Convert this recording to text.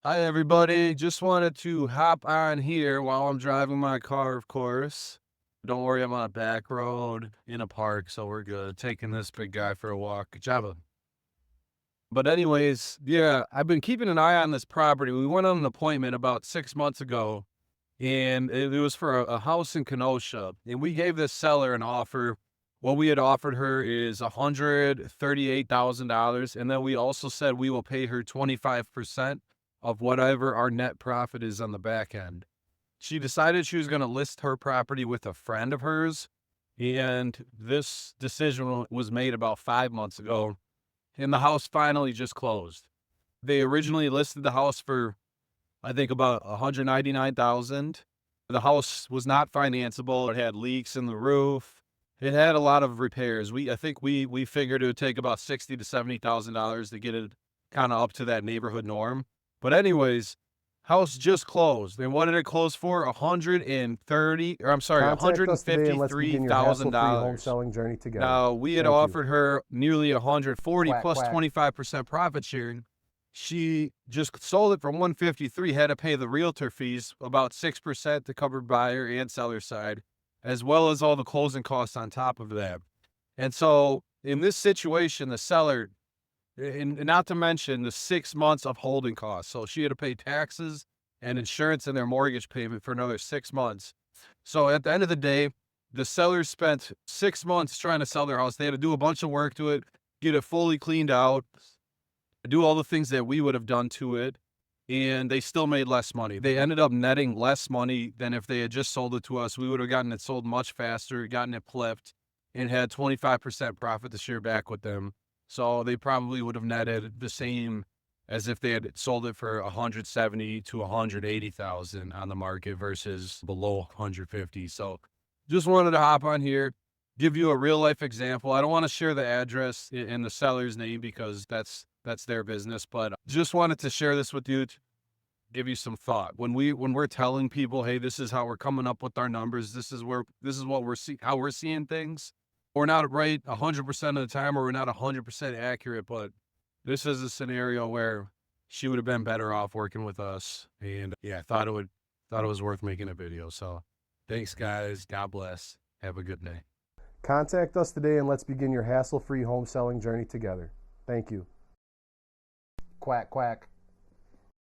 Hi, everybody. Just wanted to hop on here while I'm driving my car, of course. Don't worry, I'm on a back road in a park, so we're good. Taking this big guy for a walk. Good job. But anyways, yeah, I've been keeping an eye on this property. We went on an appointment about 6 months ago, and it was for a house in Kenosha. And we gave this seller an offer. What we had offered her is $138,000. And then we also said we will pay her 25% of whatever our net profit is on the back end. She decided she was going to list her property with a friend of hers. And this decision was made about 5 months ago. And the house finally just closed. They originally listed the house for I think about 199,000. The house was not financeable. It had leaks in the roof. It had a lot of repairs. I think we figured it would take about 60 to $70,000 to get it kind of up to that neighborhood norm. But anyways, house just closed. And what did it close for? 130, or I'm sorry, Contact us today and let's begin your hassle-free home $153,000. selling journey together. Now, we had Thank you. offered her nearly 140 Quack, plus quack. 25% profit sharing. She just sold it for 153, had to pay the realtor fees, about 6% to cover buyer and seller side, as well as all the closing costs on top of that. And so in this situation, the seller, and not to mention the 6 months of holding costs. So she had to pay taxes and insurance and their mortgage payment for another 6 months. So at the end of the day, the sellers spent 6 months trying to sell their house. They had to do a bunch of work to it, get it fully cleaned out, do all the things that we would have done to it, and they still made less money. They ended up netting less money than if they had just sold it to us. We would have gotten it sold much faster, gotten it flipped, and had 25% profit to share back with them. So they probably would have netted the same as if they had sold it for 170 to 180,000 on the market versus below 150. So just wanted to hop on here, give you a real life example. I don't want to share the address and the seller's name because that's their business, but just wanted to share this with you to give you some thought. When we're telling people, hey, this is how we're coming up with our numbers, this is what we're seeing, how we're seeing things. We're not right 100% of the time, or we're not 100% accurate, but this is a scenario where she would have been better off working with us. And yeah, I thought it was worth making a video. So thanks, guys. God bless. Have a good day. Contact us today and let's begin your hassle-free home selling journey together. Thank you. Quack, quack.